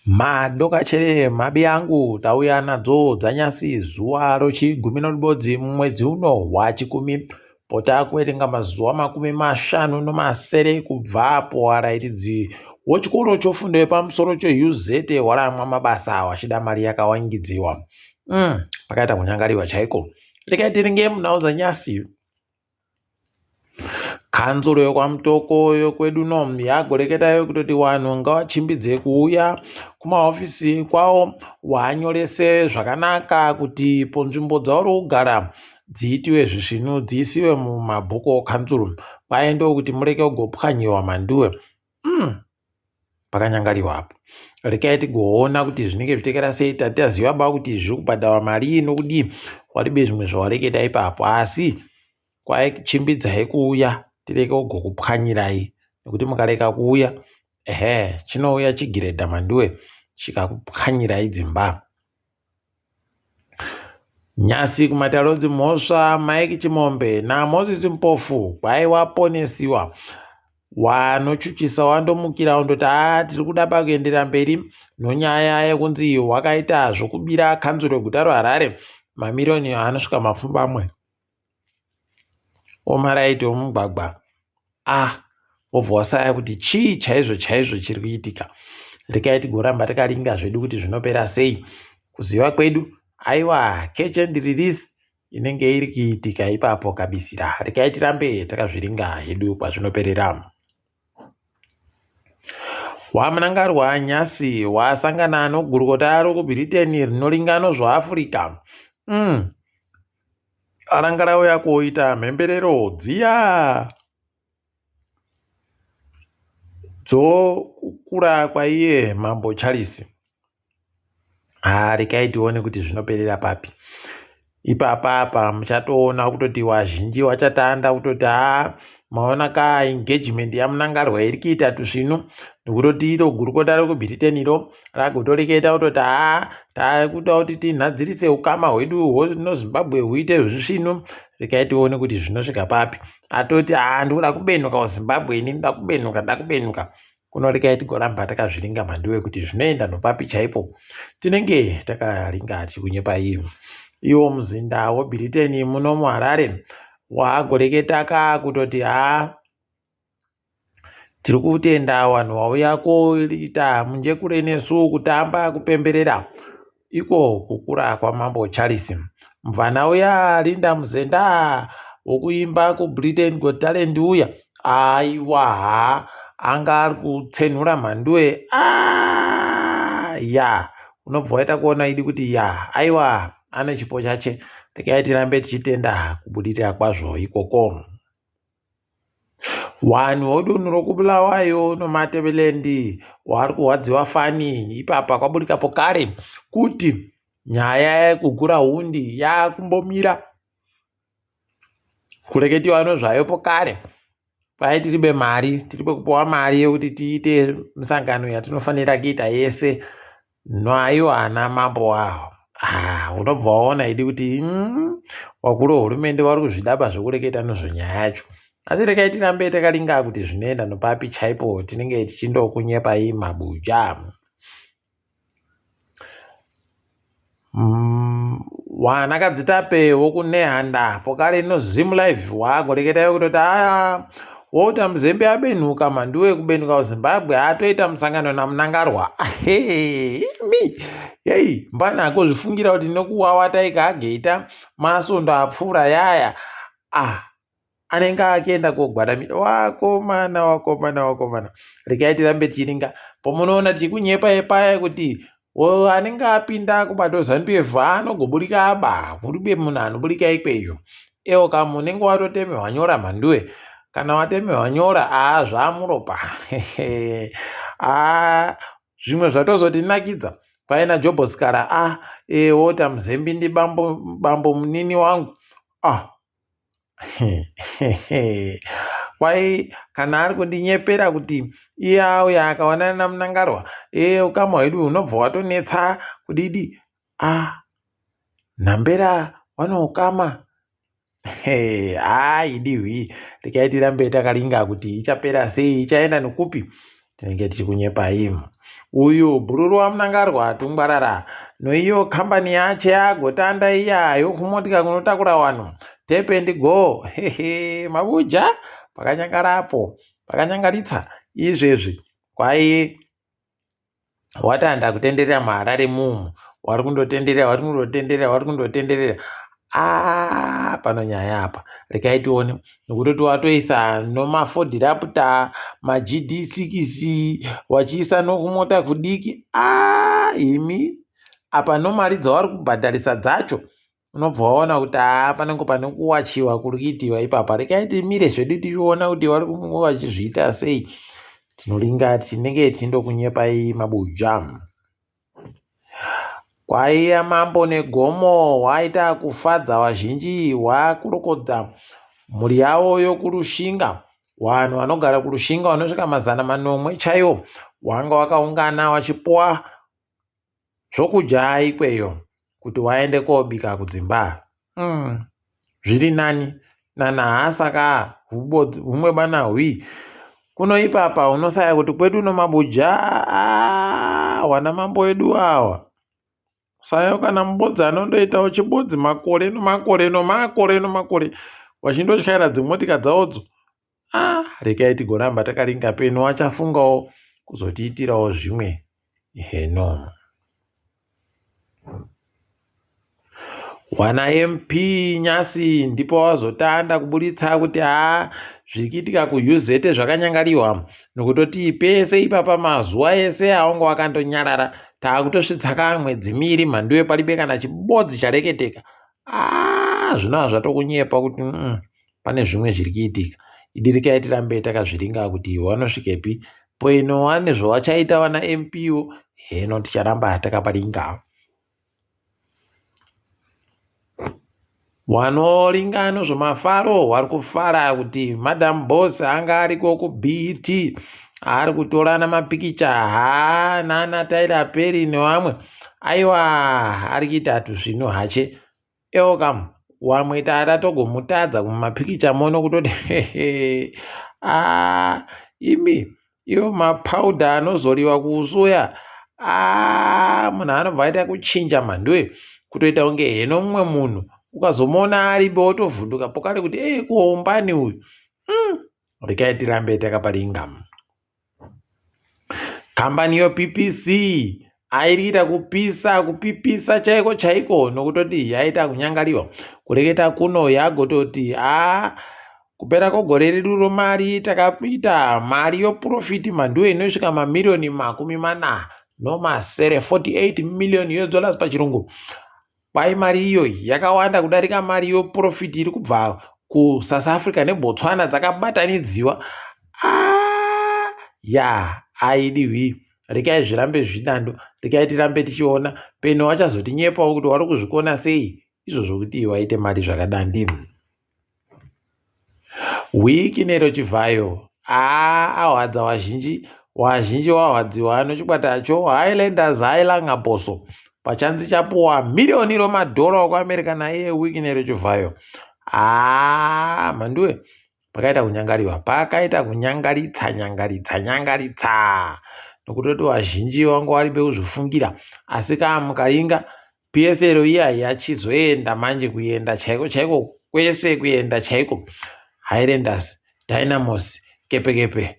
Madokachere mabi angu tauya nadzo dzanyasi zuwa rochigumi noribodzi mumwedzi uno wachikumi. Pota kuerenga mazuwa 50 kubvapo arairidzi wechikoro chofundo yepamusoro cheUZ waramwa mabasa wachida mari yakawangidziwa. Pakaita kunyangariwa chaiko. Rekai tirenge munhau dzanyasi. Kanzuro yokwamutoko yokwedu uno yagoreketayo kutoti wanhu ngavachimbidze kuuya kumahofisi kwawo wanyorese zvakanaka kuti ponzvimbo dzauri kugara dziitiwe zvisvinu dziisiwe mumabhuku okanzuro kwai ndokuti mureke kugopwanyiwa manduwe. Pakanyangariwa apo. Rekai tigoona kuti zvinenge zvitekera sei. Tataziva ba kuti zviri kubhadharwa mari inokudii waribe zvimwe zvawareketa ipapo asi kwai chimbidzai kuuya tireke kugokupwanyirai nekuti mukareka kuuya chinouya chigiredha manduwe chikakupwanyirai dzimba. Nyasi kumatarodzi mhosva Mike Chimombe naMoses Mpofu kwai waponesiwa. Wanochuchisa wandomukira undoti tiri kuda pakuendera mberi nonyaya yekunzi wakaita zvokubira kanzuro reguta reHarare mamiriyoni anosvika mapfumbamwe omaraiti omugwagwa. Wobva wasaya kuti chii chaizvo chaizvo chiri kuitika. Rekai tigoramba takaringa zvedu kuti zvinopera sei. Kuziva kwedu aiwa catch and release inenge iri kuitika ipapo kabisira. Rekai tirambe takazviringa hedu kwazvinoperera. Wamunangarwa nyasi wasangana nogurukota rokuBritain rinoringano zvaAfrica. Arangarauya koita mhemberero dziya dzokukura kwaiye Mambo Charles. Rekai tione kuti zvinoperera papi. Ipapa muchatoona kutoti wazhinji wachatanda kutoti maona ka engagement yamunangarwa iri kuita tusvinu nekutoti iro gurukota rokuBritain ragotoreketa kutoti takuda kuti tinhadzirise ukama hwedu noZimbabwe huite zvisvinu. Rekai tione kuti zvinosvika papi. Atoti ndikuda kubenuka kuZimbabwe ini ndakubenuka. Kuno rekai tigoramba takazviringa manduwe kuti zvinoenda nopapi chaipo. Tinenge takaringa tikunyepa iyi. Iwo muzinda weBritain muno muHarare wagoreketa kutoti tiri kutenda wanhu wauya koita munjekure nesu kutamba kupemberera iko kukura kwaMambo Charles. Mvana uya Linda Muzenda wokuimba kuBritain Got Talent uya aiwa anga ari kutsenhura mhanduwe unobva waita kuona idi kuti aiwa ane chipo chache. Rekai tirambe tichitenda kubudirira kwazvo ikoko. Wanhu vodunhu rokubulawayo noMatebelendi wari kuhwadziwa fani ipapa kwaburikapo kare kuti nyaya yekugura hundi yakumbomira kureketiwa nozvayopo kare. Kwai tiribe kupuwa mari yekuti tiite misangano yatinofanira kuita yese noiwa ana mambo aho. Unobva waona idi kuti wakuru wehurumende wari kuzvidaba zvekureketa nezvenyaya yacho. Asi rekai tirambe takaringa kuti zvinoenda nopapi chaipo. Tinenge tichindokunyepai mabuja. Wanakadzitape wokunehanda pokare noZim Live wagoreketayo kutoti wota Muzembe abenuka manduwe kubenuka kuZimbabwe atoita musangano namunangarwa. Mbana akuzvifungira kuti nokuwawa taika ageita masondo apfuura yaya anenge akienda kogwadamira. Wakomana. Rekai tirambe tichiringa pomunoona tichikunyepai paya kuti anenge apinda kubato ZANU-PF anogoburika kuribe munhu anoburika ikweyo. Kama unenge watotemerwa nyora mhanduwe kana watemerwa nyora zvamuropa. Zvimwe zvatozotinakidza paina Jobhosikara wota Muzembe ndi bambo munini wangu. Kwai kana ari kundinyepera kuti iye auya akawanana namunangarwa ukama hwedu hunobva watonetsa kudidi nhambera wanoukama. Idihwi. Rekai tirambe takaringa kuti ichapera sei ichaenda nekupi. Tinenge tichikunyepai. uyu bhururu wamunangarwa atungwarara noiyo kambani yache yagotanda iya yokumotika kunotakura vanhu tap and go mabuja pakanyangarapo pakanyangaritsa izvezvi kwai watanda kutenderera muHarare mumu wari kundotenderera pano nyaya apa rekai tione nokutoti watoisa nomaford raptor maGD6 wachiisa nokumota kudiki imi apa nomari dzavari kubhadharisa dzacho unobva waona kuti panenge pane kuwachiwa kuri kuitiwa ipapa. Rekai timire zvedu tichiona kuti vari vachizviita sei. Tinoringa tinenge tindokunyepai mabuja. Kwaiya mambo negomo hwaita kufadza vazhinji, hwakurokodza mhuri yavo yokurushinga. Vanhu vanogara kurushinga vanosvika 900 chaiwo hwanga wakaungana wachipuwa zvokudya ikweyo kuti waende kobika kudzimba. Zviri nani nanhahasaka humwe bana hwi kuno ipapa unosaya kuti kwedu nomabuja wana mambo wedu awa sayo kana mubodzi anondoitawo chibodzi makore nomakore wachindotyaira dzimotika dzawodzo. Rekai tigoramba takaringa peno wachafungawo kuzotiitirawo zvimwe heno. Wana MP Nyasi ndipo wazotanda kuburitsa kuti zviri kuitika kuUZ zvakanyangariwa nokutoti pese ipapa mazuva ese aongo wakandonyarara taakutosvitsa kamwedzi miri mhanduwe palibe kana chibodzi chareketeka. Zvinova zvatokunyepa kuti pane zvimwe zviri kuitika. Idi rekai tirambe takazviringa kuti wanosvikepi peno wane zvawachaita wana MPwo heno ticharamba takaparinga. Wanoringa nezvemafaro wari kufara kuti Madam Boss anga ariko kuBET ari kutorana mapikicha nana Tyler Perry nevamwe. Aiwa ari kuita tuzvino hache ewo kam wamwe taratogomutadza kumapikicha mono kutoti imi iwo mapauda anozoriwa kuusoya munhu anobva aita kuchinja mhanduwe kutoita kunge heno mumwe munhu ukazomona aripo wotovhunduka pokare kuti kuombani uyu. Rekai tirambe takaparinga. Kambani yoPPC airiita kupipisa chaiko nokutoti yaita kunyangariwa. Kureketa kuno yagototi kupera kwegore redu romari takapita mari yoprofiti mhanduwe inosvika mamirioni 40 nomasere $48 million pachirungu. Kwai mari iyoyi yakawanda kudarika mari yoprofiti iri kubva kuSouth Africa neBotswana dzakabatanidziwa. Aidiwi. Rekai zvirambe zvinando. Rekai tirambe tichiona peno wachazotinyepawo kuti wari kuzvikona sei izvozvo kuti waite mari zvakadandi. Wiki Nero Chivhayo ahwadza vazhinji wahwadziwa nochikwatacho Highlanders Hailangaposo pachanzi chapuwa $1 million kuAmerica naye Wiki Nero Chivhayo. Mhanduwe pakaita kunyangaritsa nokutoti vazhinji vanga varibe kuzvifungira asi mukaringa PSL iya yachizoenda manje kuenda chaiko kwese kuenda chaiko. Highlanders, Dynamos, Kepekepe,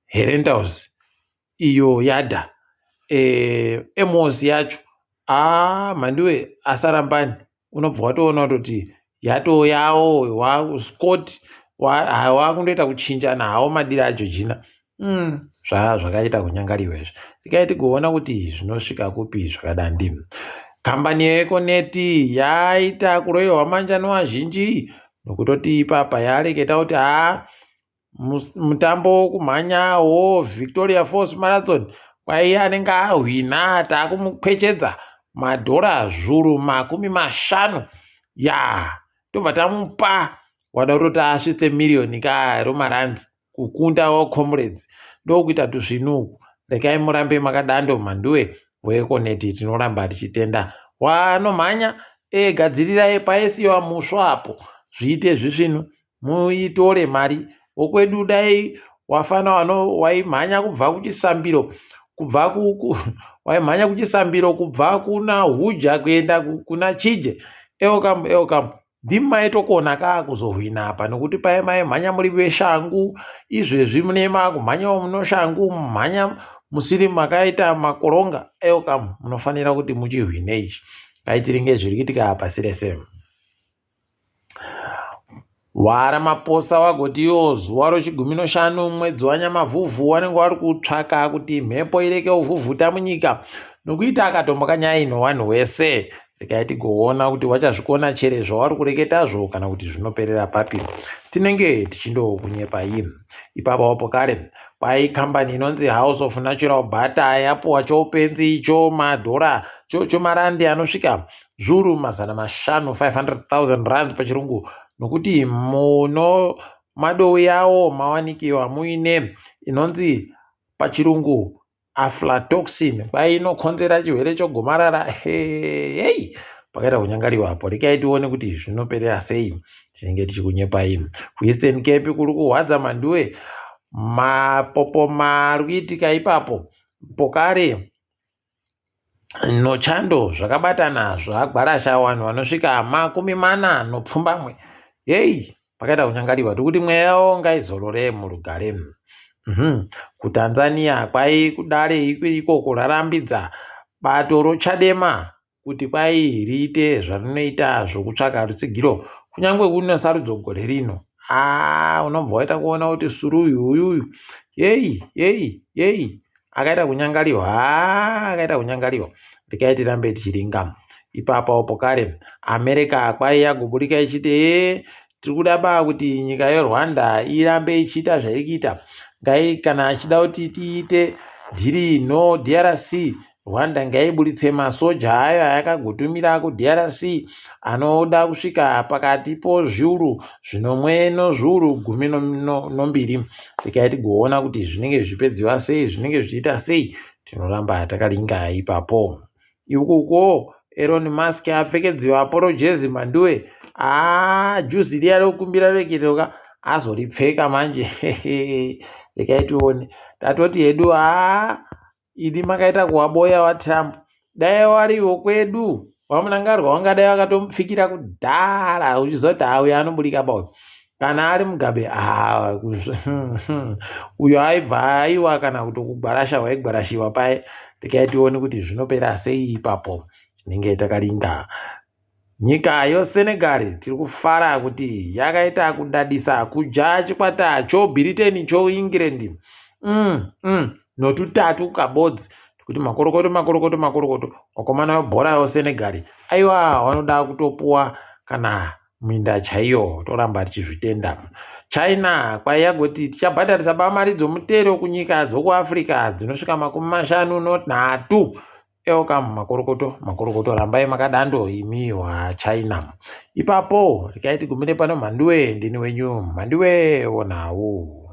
Herentals iyo yadha Emos yacho mhanduwe asarambani unobva watoona kuti yatoyawo Scott wakundoita kuchinjana hawo madiri aJorgina. Zvakaita kunyangariwa izvi. Tikai tigoona kuti zvinosvika kupi zvakadandi. Kambani yeEconet yaita kuroyiwa manjano vazhinji nokutoti ipapa yareketa kuti mutambo wokumhanya Victoria Falls Marathon kwai anenge ahwina taakumukwechedza $zviuru 50 tobva tamupa wada kutoti asvitse $1 million kukunda Comrades ndokuita tuzvinuku. Rekai murambe makadando mhanduwe weEconet tinoramba tichitenda. Wanomhanya gadzirirai paisiwa muswa apo zviite zvisvinu muitore mari wokwedu dai wafana waimhanya kubva kuchisambiro kubva waimhanya kuchisambiro kubva kuna Huja kuenda kuna Chije. Ewo kam ndimi maitokona kuzohwina apa, nokuti maimhanya muri veshangu, izvezvi mune makumhanyawo muno shangu, mumhanya musiri makaita makoronga. Ewo kam munofanira kuti muchihwine ichi. Ngaitirenge zviri kuitika pasi rese. Ramaphosa wagotiwo zuva ro15 mwedzi waNyamavhuvhu wanenge vari kutsvaka kuti mhepo ireke kuvhuvhuta munyika, nokuita akatombokanya ino vanhu wese. Regai tigoona kuti wachazvikona chere zvavari kureketazvo kana kuti zvinoperera papi. Tinenge tichindokunyepai. Ipapo kare kambani inonzi House of Natural Butter yapuwa choupenzi icho madhora chomarandi anosvika zviuru 500,000 rand pachirungu, nokuti muno madou yawo mawanikiwa muine inonzi pachirungu aflatoxin, inokonzera chirwere chegomarara. Hei, pakaita kunyangariwa apo. Regai tione kuti zvinoperera sei. Tinenge tichikunyepai. kuEastern Cape kuri kuhwadza manduwe, mapopoma ari kuitika ipapo. Pokare nochando zvakabatana zvagwarasha vanhu vanosvika 40 Hei, pakaita kunyangariwa. Tikuti mweya yawo ngaizorore murugare. kuTanzania kudare ikoko rarambidza bato roChadema kuti riite zvarinoita zvokutsvaga rutsigiro kunyangwe kuno sarudzo gore rino. Unobva waita kuona kuti Suruyu uyuyu yei akaita kunyangariwa. Regai tirambe tichiringa. Ipapo pokare America yagoburika ichiti tiri kuda kuti nyika yeRwanda irambe ichiita zvairi kuita. Kana achida kuti tiite dhiri no DRC, Rwanda ngaiburitse masoja ayo ayakagutumira kuDRC anoda kusvika pakati pozviuru 12. Regai tigoona kuti zvinenge zvichipedziwa sei, zvinenge zvichiita sei. Tinoramba takaringa ipapo. Ikuko Elon Musk apfekedziwa apologezi manduwe. Juzi riya rokumbira rekeroka azoripfeka manje. Regai tione. Tatoti hedu idi makaita kuwaboya waTrump. Dai wariwo kwedu wamunangarwa wangadai wakatomupfikira kudhara uchizoti uyo anoburika bauyu. Kana ari Mugabe uyo aibva aiwa kana kuti kugwarasha waigwarashiwa paye. Regai tione kuti zvinopera sei ipapo. Tinenge takaringa. Nyika yoSenegal tiri kufara kuti yakaita kudadisa kuja chikwata choBritain choEngland notutatu kabodzi, kuti makorokoto wakomana webhora yoSenegal aiwa wanoda kutopuwa kana minda chaiyo. Toramba tichizvitenda. China yagoti tichabhadharisa mari dzomutero kunyika dzokuAfrica dzinosvika 53. Ewo kam makorokoto rambai makadando imi waChina. Ipapo regai tigumire pano mhanduwe, ndini wenyu mhanduwe wonawo.